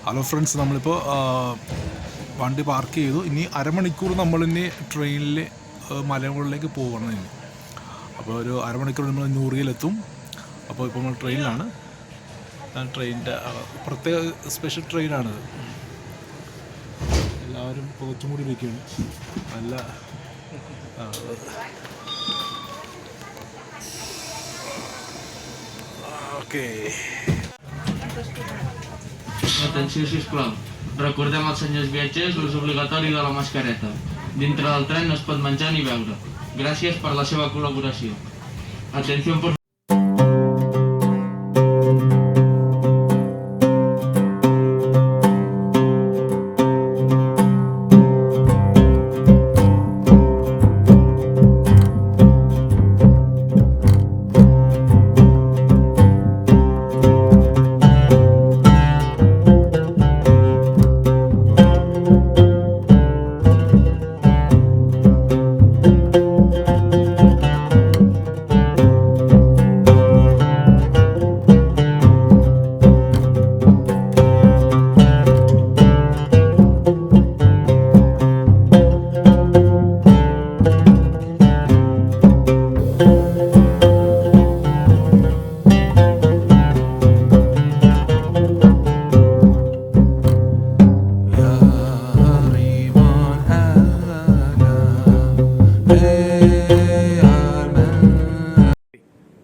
Hello friends, നമ്മളിപ്പോൾ വണ്ടി park ചെയ്തു. ഇനി അരമണിക്കൂർ നമ്മളിനി ട്രെയിനിൽ മലമുകളിലേക്ക് പോകണം. ഇനി അപ്പോൾ ഒരു അരമണിക്കൂർ നമ്മൾ നൂറിയിലെത്തും. അപ്പോൾ ഇപ്പോൾ നമ്മൾ ട്രെയിനിലാണ്. ട്രെയിനിൻ്റെ പ്രത്യേക സ്പെഷ്യൽ ട്രെയിനാണിത്. എല്ലാവരും പുകച്ചും കൂടി ഇരിക്കുകയാണ്. നല്ല okay. Atenció, sisplau. Recordem als senyors viatgers l'ús obligatori de la mascareta. Dintre del tren no es pot menjar ni beure. Gràcies per la seva col·laboració. Atenció, por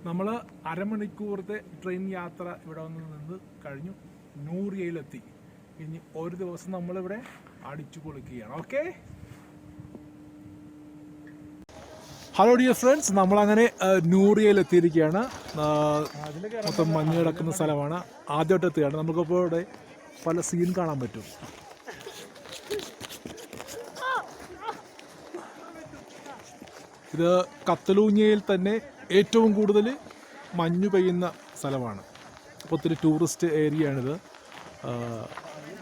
നമ്മൾ അരമണിക്കൂറത്തെ ട്രെയിൻ യാത്ര ഇവിടെ നിന്ന് കഴിഞ്ഞു. നൂറിയയിലെത്തി. ഇനി ഒരു ദിവസം നമ്മളിവിടെ അടിച്ചു പൊളിക്കുകയാണ്. ഓക്കെ. ഹലോ ഡിയർ ഫ്രണ്ട്സ്, നമ്മളങ്ങനെ നൂറിയയിലെത്തിയിരിക്കുകയാണ്. മൊത്തം മഞ്ഞ് കിടക്കുന്ന സ്ഥലമാണ്. ആദ്യമായിട്ട് എത്തുകയാണ്. നമുക്കിപ്പോൾ ഇവിടെ പല സീൻ കാണാൻ പറ്റും. ഇത് കത്തലൂഞ്ഞയിൽ തന്നെ ഏറ്റവും കൂടുതൽ മഞ്ഞ് പെയ്യുന്ന സ്ഥലമാണ്. അപ്പോൾ ഒത്തിരി ടൂറിസ്റ്റ് ഏരിയയാണിത്.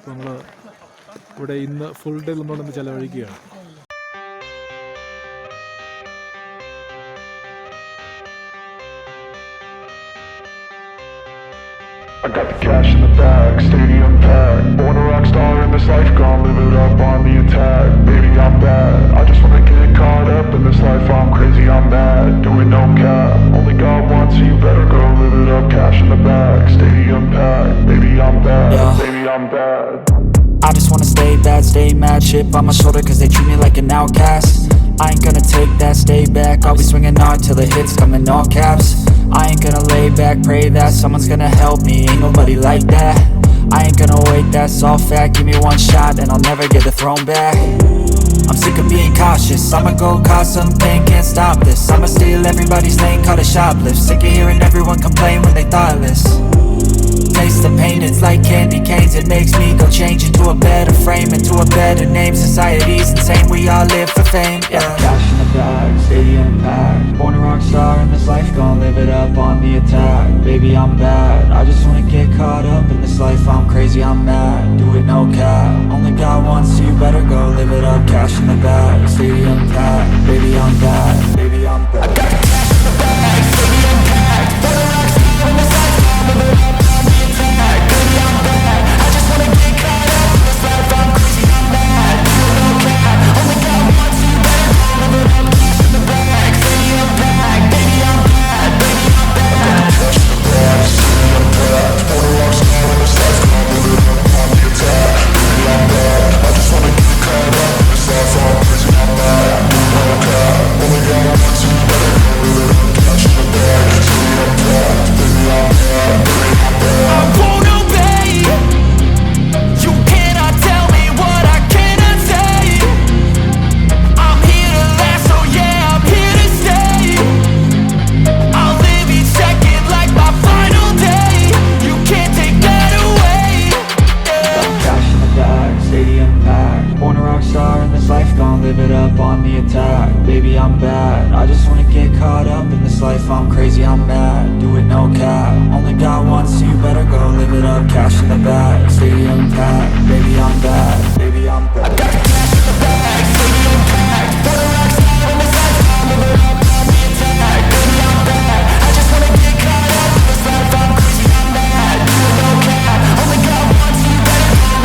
നമ്മൾ ഇവിടെ ഇന്ന് ഫുൾ ഡേ നമ്മളൊന്ന് ചിലവഴിക്കുകയാണ്. I got the cash in the bag, stadium packed. Born a rock star in this life, gon' live it up on the attack. Baby, I'm bad, I just wanna get caught up in this life. I'm crazy, I'm mad, doing no cap. Only God wants, so you better go live it up. Cash in the bag, stadium packed. Baby, I'm bad, baby, I'm bad. I just wanna stay bad, stay mad. Chip on my shoulder cause they treat me like an outcast. I ain't gonna take that, stay back. I'll be swinging hard till the hits come in all caps. I ain't gonna lay back, pray that someone's gonna help me. Ain't nobody like that. I ain't gonna wait, that's all fact. Give me one shot and I'll never get the throne back. I'm sick of being cautious. I'ma go cause something, can't stop this. I'ma steal everybody's lane, call it shoplift. Sick of hearing everyone complain when they thoughtless. Taste the pain, it's like candy canes. It makes me go change into a better frame, into a better name. Society's insane, we all live for fame. Yeah. Cash in the bag, stadium packed. Born a rock star in this life, gon' live it up on the attack. Baby, I'm bad, I just wanna get caught up in this life. I'm crazy, I'm mad, do it no cap. Only God wants, so you better go live it up. Cash in the bag, stadium packed. Baby, I'm bad, baby, I'm bad. I got cash in the bag, stadium packed. Born a rock star in this life, gon' live it up on the attack. Baby, I'm bad, I just wanna get caught up in this life. I'm crazy, I'm mad, do it no cap. Only God wants, so you better go live it up. Cash in the bag, stadium packed. Baby, I'm bad, baby, I'm bad. Cash in the bag, stadium packed. Born a rock star in this life, gon' live it up on the attack. Baby, I'm bad, I just wanna get caught up in this life. I'm crazy, I'm mad, do it no cap. Only God wants, so you better go live it up. Cash in the bag, stadium packed. Baby, I'm bad, baby, I'm bad. I won't obey. You cannot tell me what I cannot say. I'm here to last, so yeah, I'm here to stay. I'll live each second like my final day. You can't take that away. Yeah. Cash in the bag, stadium packed. Born a rock star in this life, gon' live it up on the attack. Baby, I'm bad, I just wanna get caught up in this life. I'm crazy, I'm mad, do it no cap. Only God wants, so you better go live it up. Cash in the bag, stadium packed. Baby, I'm bad, baby, I'm bad. I got cash in the bag, stadium packed. Born a rock star in this life, gon' live it up on the attack. Baby, I'm bad, I just wanna get caught up in this life. I'm crazy, I'm mad, do it no cap. Only God wants, so you better go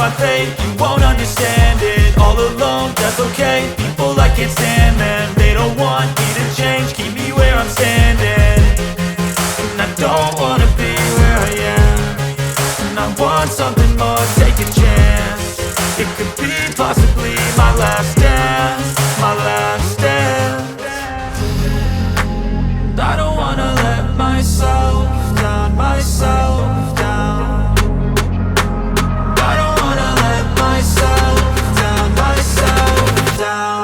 my fate, you won't understand it. All alone, that's okay. People, I can't stand them. They don't want me to change, keep me where I'm standing. And I don't wanna be where I am. And I want something more, take a chance. It could be possibly my last dance, my last dance. And I don't wanna let myself down, myself down. I don't wanna let myself down, myself down.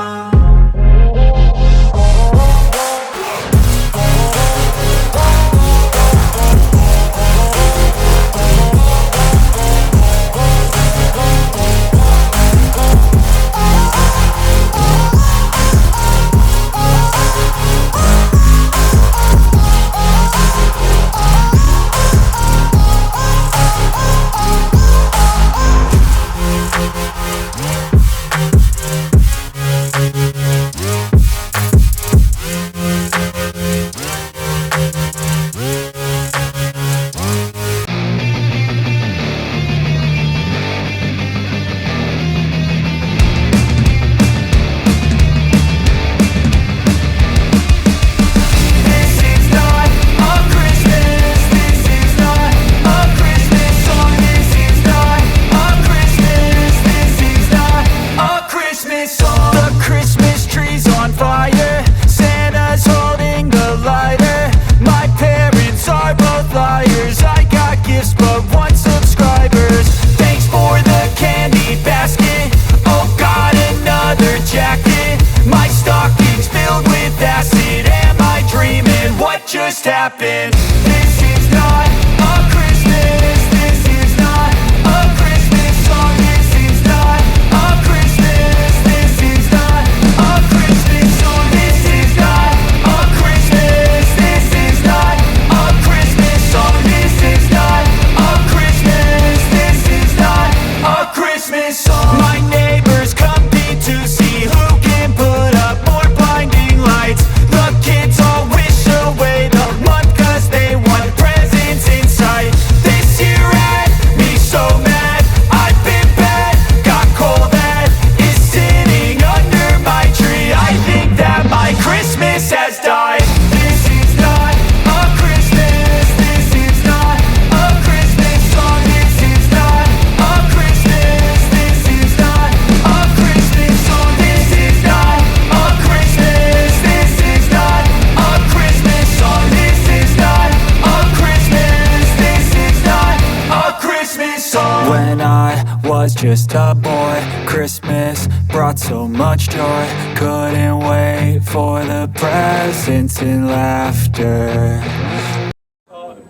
Just happened. This is not a Christmas. This is not a Christmas song. This is not a Christmas. This is not a Christmas song. This is not a Christmas. This is not a Christmas song. This is not a Christmas. This is not a Christmas song. My neighbors compete to see who can put up more blinding lights. The kids all wish away the month 'cause they want presents in sight. This year had me so mad, I've been bad, got coal that is sitting under my tree. I think that my Christmas has died. This is not a Christmas. This is not a Christmas song. This is not a Christmas. This is not a Christmas song. This is not a Christmas. This is not a Christmas song. This is not a Christmas. This is not a Christmas song. When I was just a boy, Christmas brought so much joy. Couldn't wait for the presents and laughter.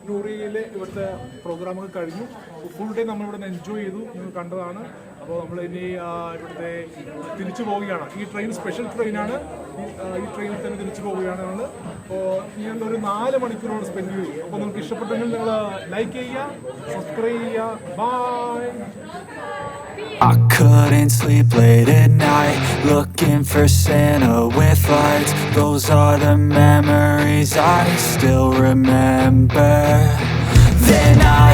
നൂറിയയിലെ ഇവിടുത്തെ പ്രോഗ്രാമൊക്കെ കഴിഞ്ഞു. Full day നമ്മളിവിടെ enjoy ചെയ്തു, നിങ്ങൾ കണ്ടതാണ്. അപ്പോൾ നമ്മൾ ഇനി ഇവിടുത്തെ തിരിച്ചു പോവുകയാണ്. ഈ ട്രെയിൻ സ്പെഷ്യൽ ട്രെയിനാണ്. ഈ ട്രെയിനിൽ തന്നെ തിരിച്ചു പോവുകയാണ് നമ്മൾ. അപ്പോൾ ഇങ്ങനെ ഒരു 4 മണിക്കൂറോട് സ്പെൻഡ് ചെയ്യും. അപ്പോൾ നിങ്ങൾക്ക് ഇഷ്ടപ്പെട്ടെങ്കിൽ നിങ്ങൾ ലൈക്ക് ചെയ്യുക, സബ്സ്ക്രൈബ് ചെയ്യുക. By. I couldn't sleep late at night, looking for Santa with lights. Those are the memories I still remember. Then I